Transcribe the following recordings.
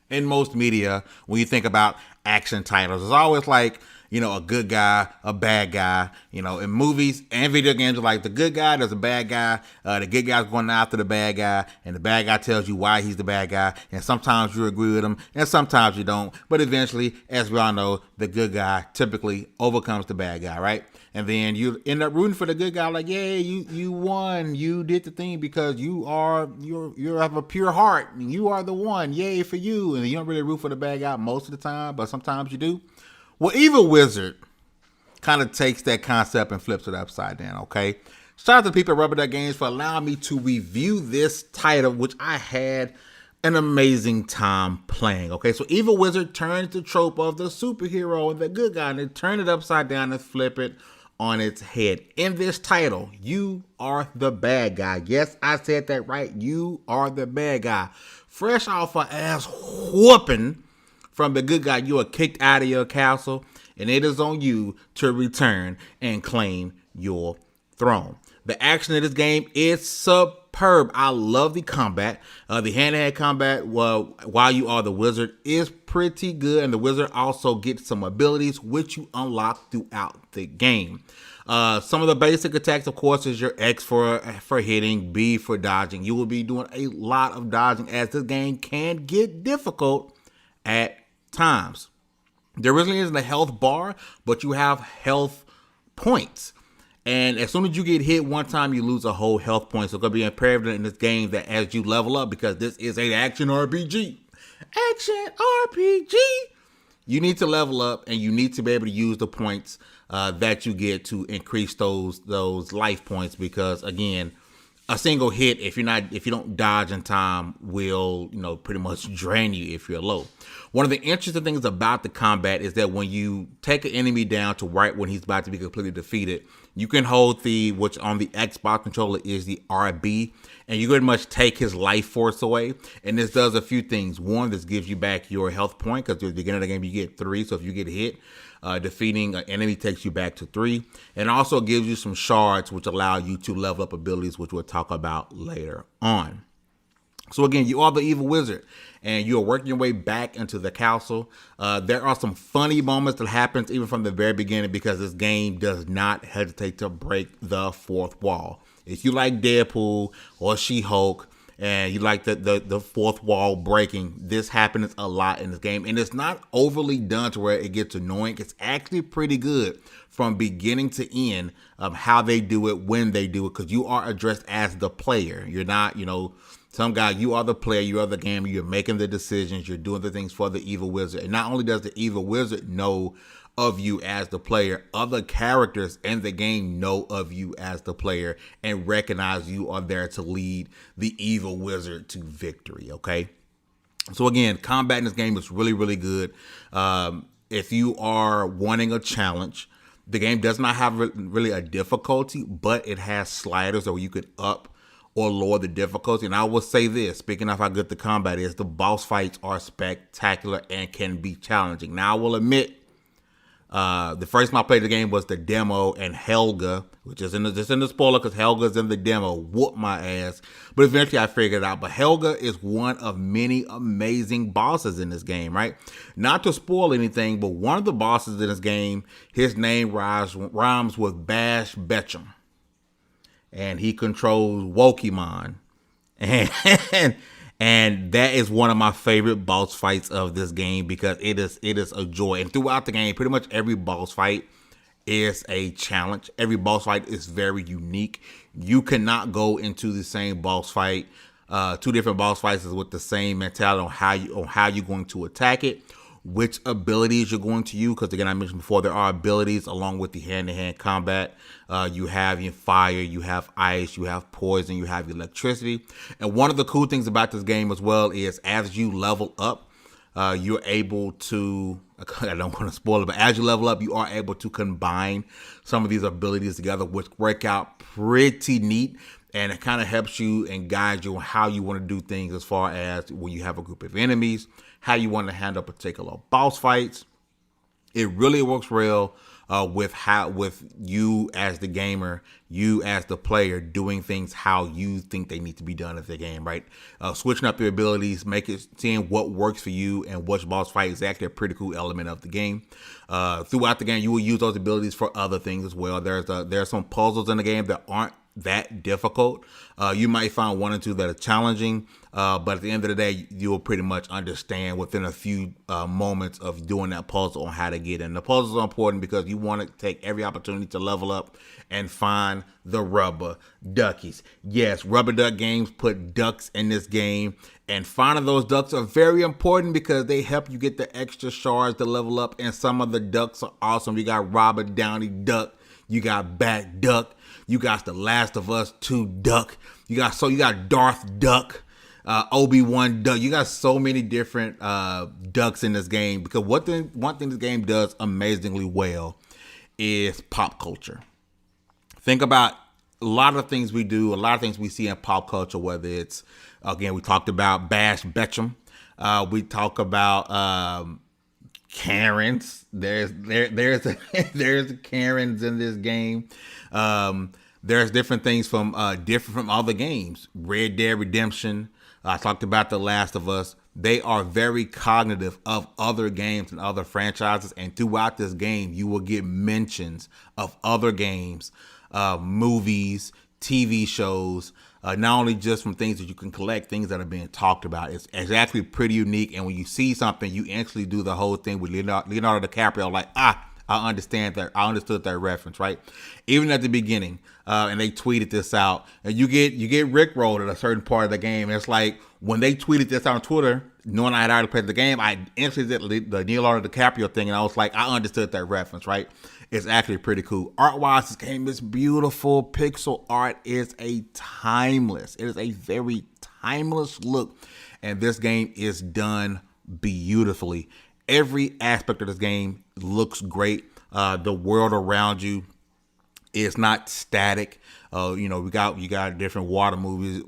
In most media, when you think about action titles, it's always like, a good guy, a bad guy. In movies and video games, like the good guy, there's a bad guy. The good guy's going after the bad guy, and the bad guy tells you why he's the bad guy. And sometimes you agree with him, and sometimes you don't. But eventually, as we all know, the good guy typically overcomes the bad guy, right? And then you end up rooting for the good guy, like, yeah, you won, you did the thing because you have a pure heart, and you are the one, yay for you. And you don't really root for the bad guy most of the time, but sometimes you do. Well, Evil Wizard kind of takes that concept and flips it upside down, okay? Shout out to the people at Rubber Duck Games for allowing me to review this title, which I had an amazing time playing, okay? So Evil Wizard turns the trope of the superhero and the good guy, and they turn it upside down and flip it on its head. In this title, you are the bad guy. Yes, I said that right. You are the bad guy. Fresh off an ass whooping from the good guy, you are kicked out of your castle, and it is on you to return and claim your throne. The action of this game is superb. I love the combat. The hand-to-hand combat, while you are the wizard, is pretty good, and the wizard also gets some abilities which you unlock throughout the game. Some of the basic attacks, of course, is your X for hitting, B for dodging. You will be doing a lot of dodging, as this game can get difficult at times. There really isn't a health bar, but you have health points. And as soon as you get hit one time, you lose a whole health point. So it's going to be imperative in this game that as you level up, because this is an action RPG. Action RPG! You need to level up, and you need to be able to use the points that you get to increase those life points, because again, a single hit, if you don't dodge in time, will pretty much drain you if you're low. One of the interesting things about the combat is that when you take an enemy down to right when he's about to be completely defeated, you can hold which on the Xbox controller is the RB, and you pretty much take his life force away. And this does a few things. One, this gives you back your health point, because at the beginning of the game you get 3. So if you get hit, defeating an enemy takes you back to 3. And also gives you some shards, which allow you to level up abilities, which we'll talk about later on. So again, you are the evil wizard, and you are working your way back into the castle. There are some funny moments that happens even from the very beginning, because this game does not hesitate to break the fourth wall. If you like Deadpool or She-Hulk, and you like the fourth wall breaking, this happens a lot in this game. And it's not overly done to where it gets annoying. It's actually pretty good from beginning to end of how they do it, when they do it, because you are addressed as the player. You're not, some guy. You are the player, you are the gamer, you're making the decisions, you're doing the things for the evil wizard. And not only does the evil wizard know of you as the player, other characters in the game know of you as the player and recognize you are there to lead the evil wizard to victory, okay? So again, combat in this game is really, really good. If you are wanting a challenge, the game does not have really a difficulty, but it has sliders where you could up or lower the difficulty. And I will say this, speaking of how good the combat is, the boss fights are spectacular and can be challenging. Now, I will admit, the first time I played the game was the demo, and Helga, which is in the spoiler because Helga's in the demo, whooped my ass. But eventually I figured it out. But Helga is one of many amazing bosses in this game, right? Not to spoil anything, but one of the bosses in this game, his name rhymes with Bash Betchum. And he controls Wokemon. And that is one of my favorite boss fights of this game, because it is a joy. And throughout the game, pretty much every boss fight is a challenge. Every boss fight is very unique. You cannot go into the same boss fight, 2 different boss fights with the same mentality on how you're going to attack it, which abilities you're going to use. Because again, I mentioned before, there are abilities along with the hand-to-hand combat. You have your fire, you have ice, you have poison, you have electricity. And one of the cool things about this game as well is as you level up, you're able to, I don't want to spoil it, but as you level up, you are able to combine some of these abilities together, which work out pretty neat. And it kind of helps you and guides you on how you want to do things, as far as when you have a group of enemies, how you want to handle particular boss fights. It really works well with you as the gamer, you as the player doing things how you think they need to be done in the game, right? Switching up your abilities, seeing what works for you and which boss fight is actually a pretty cool element of the game. Throughout the game, you will use those abilities for other things as well. There's some puzzles in the game that aren't that difficult. You might find one or two that are challenging, but at the end of the day, you'll pretty much understand within a few moments of doing that puzzle on how to get in. The puzzles are important because you want to take every opportunity to level up and find the rubber duckies. Yes, rubber duck games put ducks in this game, and finding those ducks are very important because they help you get the extra shards to level up, and some of the ducks are awesome. You got Robert Downey Duck, you got Bat Duck, you got the Last of Us 2 Duck, you got Darth Duck, Obi-Wan Duck. You got so many different ducks in this game because one thing this game does amazingly well is pop culture. Think about a lot of things we do, a lot of things we see in pop culture, whether it's, again, we talked about Bash Betchum. We talk about Karens. There's Karens in this game. There's different things from other games. Red Dead Redemption. I talked about The Last of Us. They are very cognitive of other games and other franchises, and throughout this game, you will get mentions of other games, movies, TV shows, not only just from things that you can collect, things that are being talked about. It's actually pretty unique, and when you see something, you instantly do the whole thing with Leonardo DiCaprio, like, I understand that. I understood that reference, right? Even at the beginning, and they tweeted this out, and you get rickrolled at a certain part of the game. It's like when they tweeted this out on Twitter, knowing I had already played the game, I instantly did the Leonardo DiCaprio thing, and I was like, I understood that reference, right? It's actually pretty cool. Art-wise, this game is beautiful. Pixel art is timeless. It is a very timeless look, and this game is done beautifully. Every aspect of this game looks great. The world around you is not static. You got different water moving,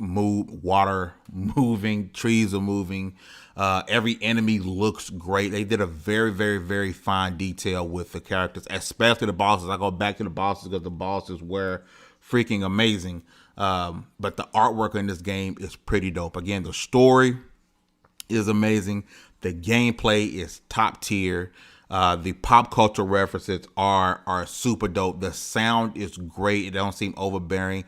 trees are moving. Every enemy looks great. They did a very, very, very fine detail with the characters, especially the bosses. I go back to the bosses because the bosses were freaking amazing. But the artwork in this game is pretty dope. Again, the story is amazing. The gameplay is top tier. The pop culture references are super dope. The sound is great. It don't seem overbearing.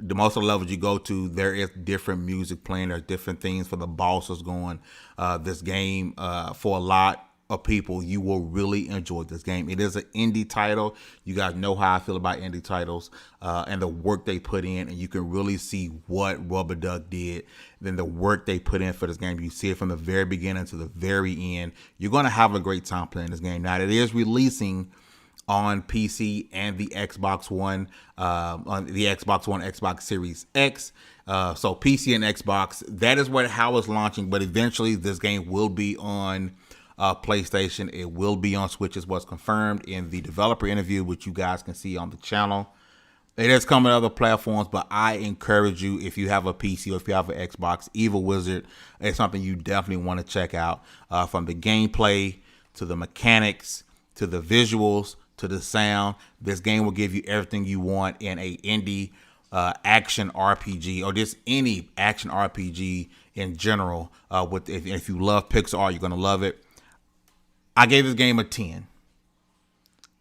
Most of the levels you go to, there is different music playing. There's different things for the bosses going. This game, for a lot of people, you will really enjoy this game. It is an indie title. You guys know how I feel about indie titles and the work they put in, and you can really see what Rubber Duck did. Then the work they put in for this game, you see it from the very beginning to the very end. You're going to have a great time playing this game. Now, it is releasing on PC and the Xbox One, Xbox Series X. So PC and Xbox, that is how it's launching. But eventually, this game will be on PlayStation. It will be on Switch, is what's confirmed in the developer interview, which you guys can see on the channel. It is coming to other platforms, but I encourage you, if you have a PC or if you have an Xbox, Evil Wizard is something you definitely want to check out. From the gameplay to the mechanics to the visuals to the sound, this game will give you everything you want in a indie action RPG, or just any action RPG in general. If you love pixel art, you're going to love it. I gave this game a 10.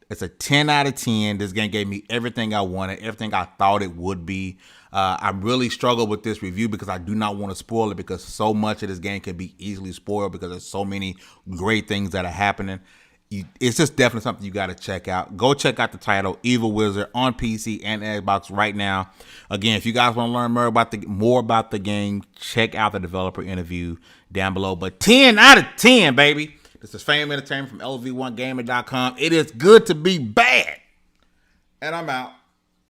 It's a 10 out of 10. This game gave me everything I wanted, everything I thought it would be. I really struggled with this review because I do not want to spoil it, because so much of this game can be easily spoiled because there's so many great things that are happening. It's just definitely something you got to check out. Go check out the title, Evil Wizard, on PC and Xbox right now. Again, if you guys want to learn more about the game, check out the developer interview down below. But 10 out of 10, baby. This is Fame Entertainment from LV1Gaming.com. It is good to be bad. And I'm out.